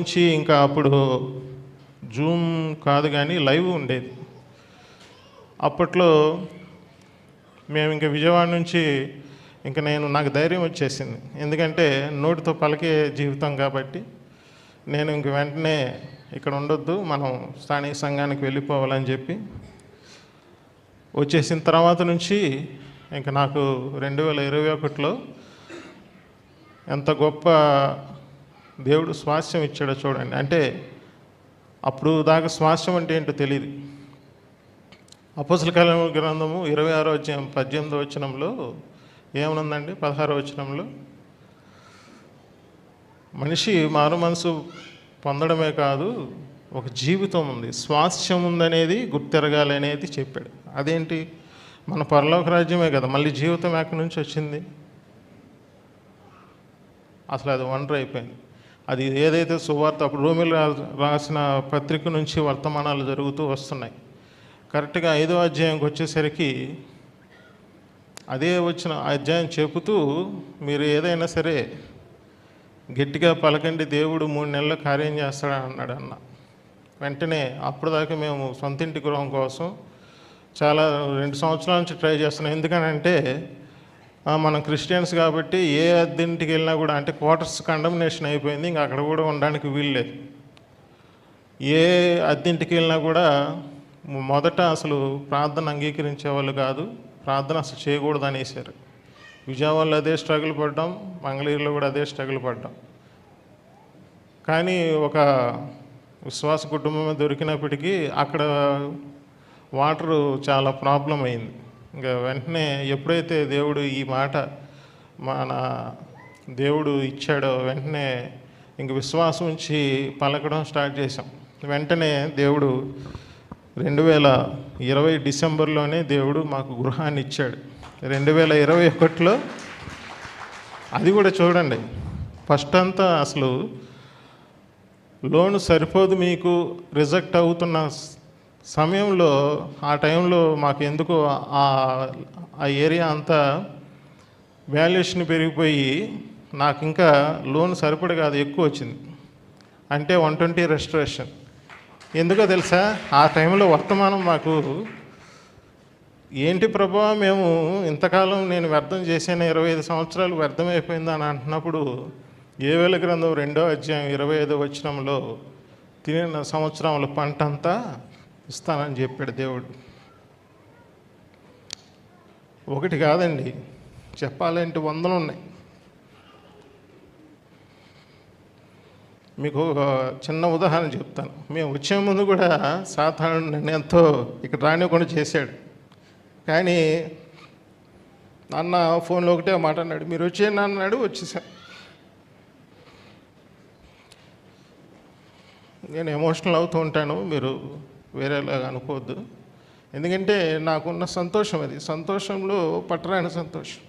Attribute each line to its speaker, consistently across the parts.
Speaker 1: నుంచి ఇంకా అప్పుడు జూమ్ కాదు కానీ లైవ్ ఉండేది. అప్పట్లో మేము ఇంకా విజయవాడ నుంచి ఇంకా నాకు ధైర్యం వచ్చేసింది. ఎందుకంటే నోటితో పలికే జీవితం కాబట్టి నేను ఇంక వెంటనే ఇక్కడ ఉండొద్దు, మనం స్థానిక సంఘానికి వెళ్ళిపోవాలని చెప్పి వచ్చేసిన తర్వాత నుంచి ఇంకా నాకు 2021లో ఎంత గొప్ప దేవుడు స్వాస్థ్యం ఇచ్చాడో చూడండి. అంటే అప్పుడు దాకా స్వాస్థ్యం అంటే ఏంటో తెలియదు. అపోస్తల కార్యముల గ్రంథము 26వ అధ్యాయం 18వ వచనంలో ఏమనుందండి? 16వ వచనంలో మనిషి మారు మనసు పొందడమే కాదు, ఒక జీవితం ఉంది, స్వాస్థ్యం ఉందనేది గుర్తెరగాలి అనేది చెప్పాడు. అదేంటి? మన పరలోక రాజ్యమే కదా, మళ్ళీ జీవితం ఎక్కడి నుంచి వచ్చింది? అసలు అది వండర్ అయిపోయింది. అది ఏదైతే సువార్త అప్పుడు రోమిలు రాసిన పత్రిక నుంచి వర్తమానాలు జరుగుతూ వస్తున్నాయి. కరెక్ట్గా 5వ అధ్యాయంకి వచ్చేసరికి అదే వచ్చిన అధ్యాయం చెబుతూ, మీరు ఏదైనా సరే గట్టిగా పలకండి, దేవుడు 3 నెలల్లో కార్యం చేస్తాడని అన్నాడు అన్న. వెంటనే అప్పుడు దాకా మేము సొంతింటి గృహం కోసం చాలా 2 సంవత్సరాల నుంచి ట్రై చేస్తున్నాం. ఎందుకనంటే మనం క్రిస్టియన్స్ కాబట్టి ఏ అద్దెంటికి వెళ్ళినా కూడా, అంటే క్వార్టర్స్ కండమ్నేషన్ అయిపోయింది, ఇంకా అక్కడ కూడా ఉండడానికి వీల్లేదు. ఏ అద్దెంటికి వెళ్ళినా కూడా మొదట అసలు ప్రార్థన అంగీకరించే వాళ్ళు కాదు, ప్రార్థన అసలు చేయకూడదు అనేసారు. విజయవాడలో అదే స్ట్రగుల్ పడ్డాం, మంగళగిరిలో కూడా అదే స్ట్రగుల్ పడ్డాం. కానీ ఒక విశ్వాస కుటుంబమే దొరికినప్పటికీ అక్కడ వాటరు చాలా ప్రాబ్లం అయింది. ఇంకా వెంటనే ఎప్పుడైతే దేవుడు ఈ మాట మన దేవుడు ఇచ్చాడో వెంటనే ఇంక విశ్వాసం ఉంచి పలకడం స్టార్ట్ చేసాం. వెంటనే దేవుడు 2020 డిసెంబర్లోనే దేవుడు మాకు గృహాన్ని ఇచ్చాడు. 2021లో అది కూడా చూడండి, ఫస్ట్ అంతా అసలు లోన్ సరిపోదు మీకు, రిజెక్ట్ అవుతున్న సమయంలో, ఆ టైంలో మాకు ఎందుకు ఆ ఏరియా అంతా వాల్యుయేషన్ పెరిగిపోయి నాకు ఇంకా లోన్ సరిపడి కాదు, ఎక్కువ వచ్చింది. అంటే 120 రెస్టరేషన్. ఎందుకో తెలుసా? ఆ టైంలో వర్తమానం మాకు, ఏంటి ప్రభా మేము ఇంతకాలం నేను వ్యర్థం చేశాను, 25 సంవత్సరాలు వ్యర్థమైపోయింది అని అంటున్నప్పుడు యోవేలు గ్రంథం 2వ అధ్యాయం 25వ వచనంలో తిరిగిన సంవత్సరంలో పంట అంతా ఇస్తానని చెప్పాడు దేవుడు. ఒకటి కాదండి, చెప్పాలంటే 100 ఉన్నాయి. మీకు ఒక చిన్న ఉదాహరణ చెప్తాను. మేము వచ్చే ముందు కూడా సాధారణ నిర్ణయంతో ఇక్కడ రానివ్వకుండా చేశాడు. కానీ అన్న ఫోన్లో ఒకటే మాట అన్నాడు, మీరు వచ్చేయండి అన్నాడు, వచ్చేసా. నేను ఎమోషనల్ అవుతూ ఉంటాను, మీరు వేరేలాగా అనుకోవద్దు. ఎందుకంటే నాకున్న సంతోషం అది, సంతోషంలో పట్టరాని సంతోషం.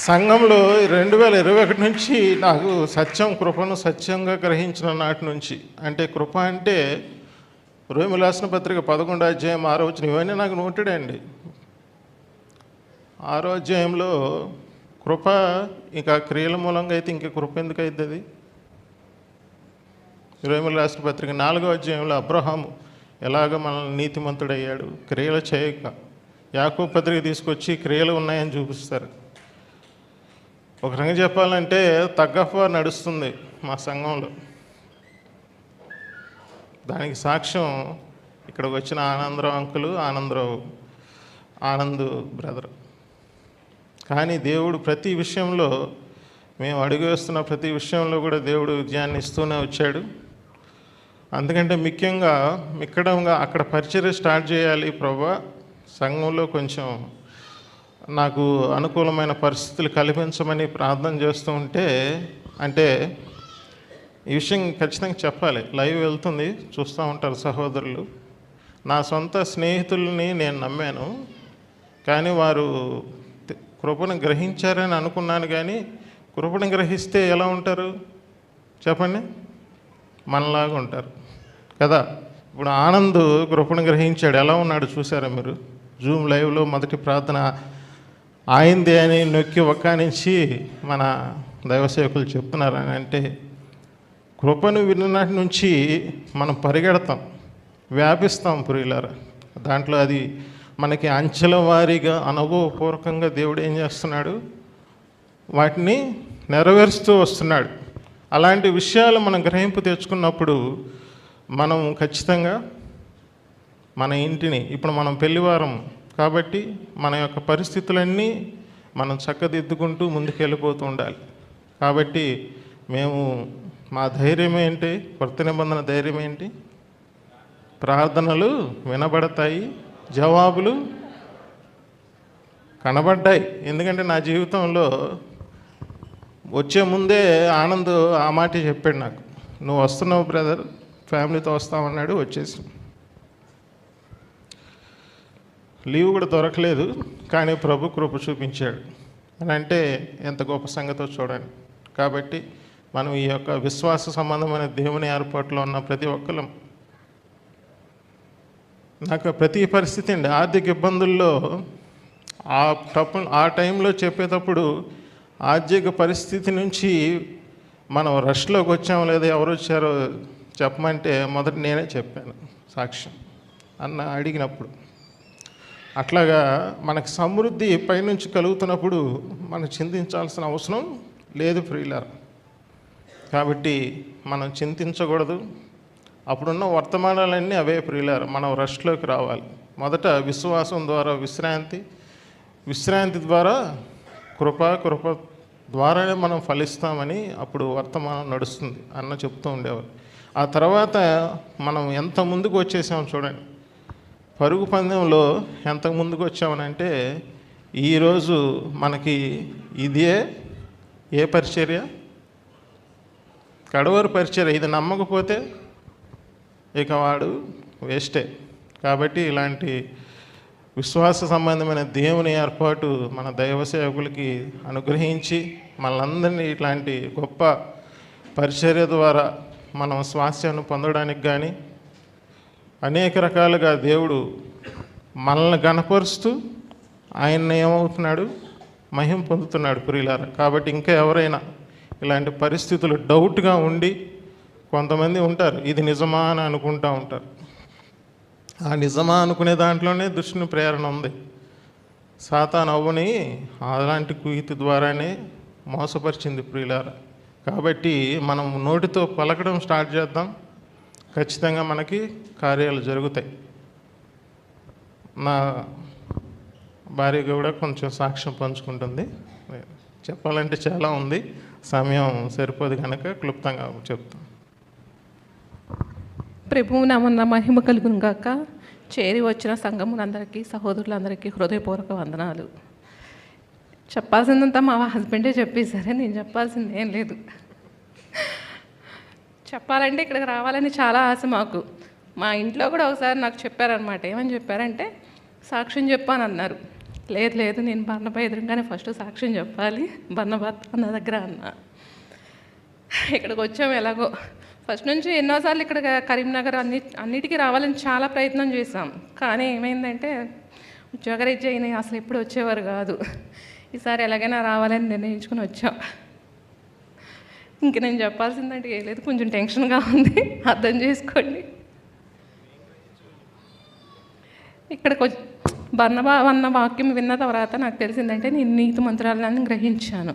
Speaker 1: సంఘంలో 2021 నుంచి నాకు సత్యం, కృపను సత్యంగా గ్రహించిన నాటి నుంచి, అంటే కృప అంటే రోమిలు రాసిన పత్రిక 11వ అధ్యాయం 6వ వచనం, ఇవన్నీ నాకు నోటెడ్ అండి. 6వ అధ్యాయంలో కృప, ఇంకా క్రియల మూలంగా అయితే ఇంకా కృప ఎందుకు అవుతుంది? రోమిలు రాసిన పత్రిక 4వ అధ్యాయంలో అబ్రహాము ఎలాగ మనల్ని నీతిమంతుడయ్యాడు క్రియలు చేయక, యాకోబు పత్రిక తీసుకొచ్చి క్రియలు ఉన్నాయని చూపిస్తారు. ఒక రకంగా చెప్పాలంటే తగ్గఫ నడుస్తుంది మా సంఘంలో. దానికి సాక్ష్యం ఇక్కడికి వచ్చిన ఆనందరావు అంకులు, ఆనంద్ బ్రదర్. కానీ దేవుడు ప్రతి విషయంలో, మేము అడుగు వేస్తున్న ప్రతి విషయంలో కూడా దేవుడు విజయాన్ని ఇస్తూనే వచ్చాడు. అందుకంటే మిక్కడంగా అక్కడ పరిచర్య స్టార్ట్ చేయాలి ప్రభా, సంఘంలో కొంచెం నాకు అనుకూలమైన పరిస్థితులు కల్పించమని ప్రార్థన చేస్తూ ఉంటే, అంటే ఈ విషయం ఖచ్చితంగా చెప్పాలి. లైవ్ వెళ్తుంది, చూస్తూ ఉంటారు సహోదరులు. నా సొంత స్నేహితుల్ని నేను నమ్మాను, కానీ వారు కృపను గ్రహించారని అనుకున్నాను. కానీ కృపను గ్రహిస్తే ఎలా ఉంటారు చెప్పండి? మనలాగా ఉంటారు కదా. ఇప్పుడు ఆనంద్ కృపను గ్రహించాడు, ఎలా ఉన్నాడు చూసారా మీరు? జూమ్ లైవ్లో మొదటి ప్రార్థన ఆయిందే అని నొక్కి ఒక్క నుంచి మన దైవసేవకులు చెప్తున్నారని అంటే, కృపను విన్ననాటి నుంచి మనం పరిగెడతాం, వ్యాపిస్తాం ప్రియులారా. దాంట్లో అది మనకి అంచెల వారీగా అనుభవపూర్వకంగా దేవుడు ఏం చేస్తున్నాడు, వాటిని నెరవేరుస్తూ వస్తున్నాడు. అలాంటి విషయాలు మనం గ్రహింపు తెచ్చుకున్నప్పుడు మనం ఖచ్చితంగా మన ఇంటిని, ఇప్పుడు మనం పెళ్లివారం కాబట్టి మన యొక్క పరిస్థితులన్నీ మనం చక్కదిద్దుకుంటూ ముందుకెళ్ళిపోతూ ఉండాలి. కాబట్టి మేము మా ధైర్యం ఏంటి, కొత్త నిబంధన ధైర్యం ఏంటి, ప్రార్థనలు వినబడతాయి, జవాబులు కనబడ్డాయి. ఎందుకంటే నా జీవితంలో వచ్చే ముందే ఆనంద్ ఆ మాట చెప్పాడు నాకు, నువ్వు వస్తున్నావు బ్రదర్, ఫ్యామిలీతో వస్తామన్నాడు. వచ్చేసి లీవ్ కూడా దొరకలేదు, కానీ ప్రభు కృప చూపించాడు అని అంటే ఎంత గొప్ప సంగతో చూడండి. కాబట్టి మనం ఈ యొక్క విశ్వాస సంబంధమైన దేవుని ఏర్పాటులో ఉన్న ప్రతి ఒక్కరం, నాకు ప్రతి పరిస్థితి అండి, ఆర్థిక ఇబ్బందుల్లో ఆ టైంలో చెప్పేటప్పుడు ఆర్థిక పరిస్థితి నుంచి మనం రష్లోకి వచ్చాము లేదా ఎవరు వచ్చారో చెప్పమంటే మొదట నేనే చెప్పాను సాక్ష్యం అన్న అడిగినప్పుడు. అట్లాగా మనకు సమృద్ధి పైనుంచి కలుగుతున్నప్పుడు మనం చింతించాల్సిన అవసరం లేదు ప్రియులారా. కాబట్టి మనం చింతించకూడదు. అప్పుడున్న వర్తమానాలన్నీ అవే ప్రియులారా. మనం రష్లోకి రావాలి. మొదట విశ్వాసం ద్వారా విశ్రాంతి ద్వారా కృప ద్వారానే మనం ఫలిస్తామని అప్పుడు వర్తమానం నడుస్తుంది అన్న చెప్తూ ఉండేవారు. ఆ తర్వాత మనం ఎంత ముందుకు వచ్చేసాం చూడండి, పరుగు పందెంలో ఎంత ముందుకు వచ్చామనంటే ఈరోజు మనకి ఇదే ఏ పరిచర్య, కడవరు పరిచర్య. ఇది నమ్మకపోతే ఇక వాడు వేస్టే. కాబట్టి ఇలాంటి విశ్వాస సంబంధమైన దేవుని ఏర్పాటు మన దైవ సేవకులకి అనుగ్రహించి మనందరినీ ఇట్లాంటి గొప్ప పరిచర్య ద్వారా మనం స్వాస్థ్యాన్ని పొందడానికి కానీ అనేక రకాలుగా దేవుడు మనల్ని గణపరుస్తూ ఆయన ఏమవుతున్నాడు, మహిమ పొందుతున్నాడు ప్రియులారా. కాబట్టి ఇంకా ఎవరైనా ఇలాంటి పరిస్థితులు డౌట్గా ఉండి, కొంతమంది ఉంటారు ఇది నిజమా అని అనుకుంటూ ఉంటారు. ఆ నిజమా అనుకునే దాంట్లోనే దుష్టుని ప్రేరణ ఉంది. సాతాను అవ్వని అలాంటి కుయుతి ద్వారానే మోసపరిచింది ప్రియులారా. కాబట్టి మనం నోటితో పలకడం స్టార్ట్ చేద్దాం, ఖచ్చితంగా మనకి కార్యాలు జరుగుతాయి. నా భార్య కూడా కొంచెం సాక్ష్యం పంచుకుంటుంది. చెప్పాలంటే చాలా ఉంది, సమయం సరిపోదు కనుక క్లుప్తంగా చెప్తాం.
Speaker 2: ప్రభువు నామమున మహిమ కలుగును గాక. చేరి వచ్చిన సంఘములందరికీ, సహోదరులందరికీ హృదయపూర్వక వందనాలు. చెప్పాల్సిందంతా మా హస్బెండే చెప్పేశారే, నేను చెప్పాల్సింది ఏం లేదు. చెప్పాలంటే ఇక్కడికి రావాలని చాలా ఆశ మాకు. మా ఇంట్లో కూడా ఒకసారి నాకు చెప్పారనమాట. ఏమని చెప్పారంటే సాక్ష్యం చెప్పాను అన్నారు. లేదు నేను బర్ణబా ఎదురుగానే ఫస్ట్ సాక్ష్యం చెప్పాలి, బర్ణబా అన్న దగ్గర అన్నా. ఇక్కడికి వచ్చాము ఎలాగో. ఫస్ట్ నుంచి ఎన్నోసార్లు ఇక్కడ కరీంనగర్ అన్నిటికీ రావాలని చాలా ప్రయత్నం చేశాం. కానీ ఏమైందంటే ఉద్యోగరీత్యా అయినాయి, అసలు ఎప్పుడు వచ్చేవారు కాదు. ఈసారి ఎలాగైనా రావాలని నిర్ణయించుకుని వచ్చాం. ఇంక నేను చెప్పాల్సిందంటే ఏం లేదు, కొంచెం టెన్షన్గా ఉంది, అర్థం చేసుకోండి. ఇక్కడికి బర్ణబా అన్న వాక్యం విన్న తర్వాత నాకు తెలిసిందంటే నేను నీతి మంత్రాలను గ్రహించాను.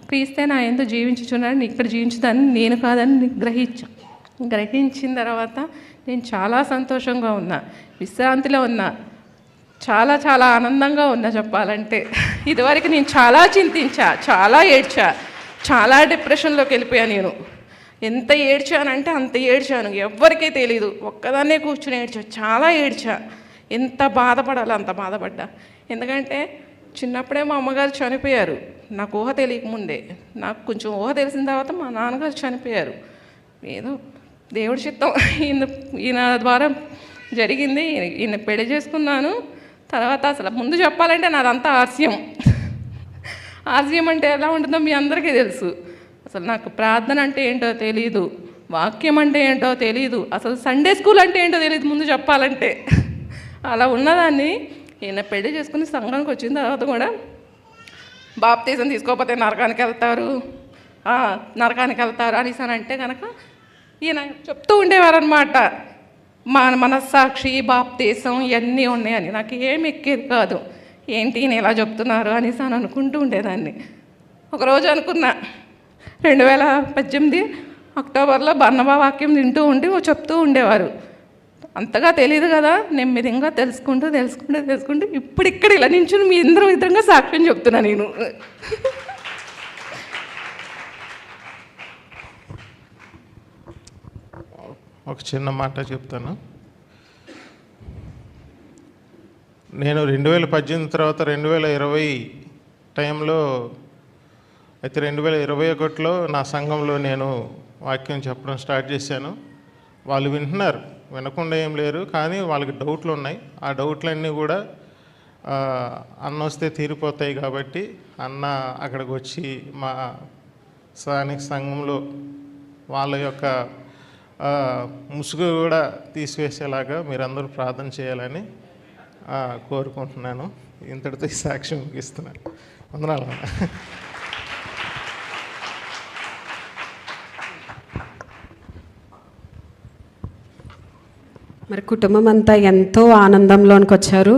Speaker 2: క్రీస్తే నా యందు జీవించుచున్నాడు, ఇక్కడ జీవించుదాన్ని నేను కాదని గ్రహించిన తర్వాత నేను చాలా సంతోషంగా ఉన్నా, విశ్రాంతిలో ఉన్నా, చాలా చాలా ఆనందంగా ఉన్నా. చెప్పాలంటే ఇదివరకు నేను చాలా చింతించా, చాలా ఏడ్చా, చాలా డిప్రెషన్లోకి వెళ్ళిపోయా. నేను ఎంత ఏడ్చానంటే అంత ఏడ్చాను, ఎవ్వరికీ తెలీదు. ఒక్కదాన్నే కూర్చుని ఏడ్చా, చాలా ఏడ్చా. ఎంత బాధపడాలో అంత బాధపడ్డా. ఎందుకంటే చిన్నప్పుడే మా అమ్మగారు చనిపోయారు, నాకు ఊహ తెలియకముందే. నాకు కొంచెం ఊహ తెలిసిన తర్వాత మా నాన్నగారు చనిపోయారు. ఏదో దేవుడి చిత్తం ఈయన ద్వారా జరిగింది. ఈయన పెళ్లి చేసుకున్నాను. తర్వాత అసలు ముందు చెప్పాలంటే నాదంతా ఆర్స్యం. ఆర్స్యం అంటే ఎలా ఉంటుందో మీ అందరికీ తెలుసు. అసలు నాకు ప్రార్థన అంటే ఏంటో తెలీదు, వాక్యం అంటే ఏంటో తెలీదు, అసలు సండే స్కూల్ అంటే ఏంటో తెలియదు ముందు చెప్పాలంటే. అలా ఉన్నదాన్ని ఈయన పెళ్లి చేసుకుని సంఘానికి వచ్చిన తర్వాత కూడా బాప్తీసం తీసుకోకపోతే నరకానికి వెళ్తారు, నరకానికి వెళ్తారు అనేసి అని అంటే కనుక ఈయన చెప్తూ ఉండేవారనమాట. మనస్సాక్షి, బాప్తీసం ఇవన్నీ ఉన్నాయని. నాకు ఏమి ఎక్కేది కాదు, ఏంటి ఈయన ఇలా చెప్తున్నారు అనేసి అని అనుకుంటూ ఉండేదాన్ని. ఒకరోజు అనుకున్నా, 2018 అక్టోబర్లో బర్నబా వాక్యం వింటూ ఉండి చెప్తూ ఉండేవారు. అంతగా తెలియదు కదా, నెమ్మదిగా తెలుసుకుంటూ ఇప్పుడు ఇక్కడ ఇలా నించుని మీ ఇద్దరంగా సాక్ష్యం చెప్తున్నా నేను.
Speaker 1: ఒక చిన్న మాట చెప్తాను. నేను 2018 తర్వాత 2020 టైంలో అయితే 2021లో నా సంఘంలో నేను వాక్యం చెప్పడం స్టార్ట్ చేశాను. వాళ్ళు వింటున్నారు, వినకుండా ఏం లేరు, కానీ వాళ్ళకి డౌట్లు ఉన్నాయి. ఆ డౌట్లన్నీ కూడా అన్న వస్తే తీరిపోతాయి కాబట్టి అన్న అక్కడికి వచ్చి మా స్థానిక సంఘంలో వాళ్ళ యొక్క ముసుగు కూడా తీసివేసేలాగా మీరందరూ ప్రార్థన చేయాలని కోరుకుంటున్నాను. ఇంతటితో ఈ సాక్ష్యం ముగిస్తున్నాను. వందనాలు.
Speaker 3: మరి కుటుంబం అంతా ఎంతో ఆనందంలోనికి వచ్చారు.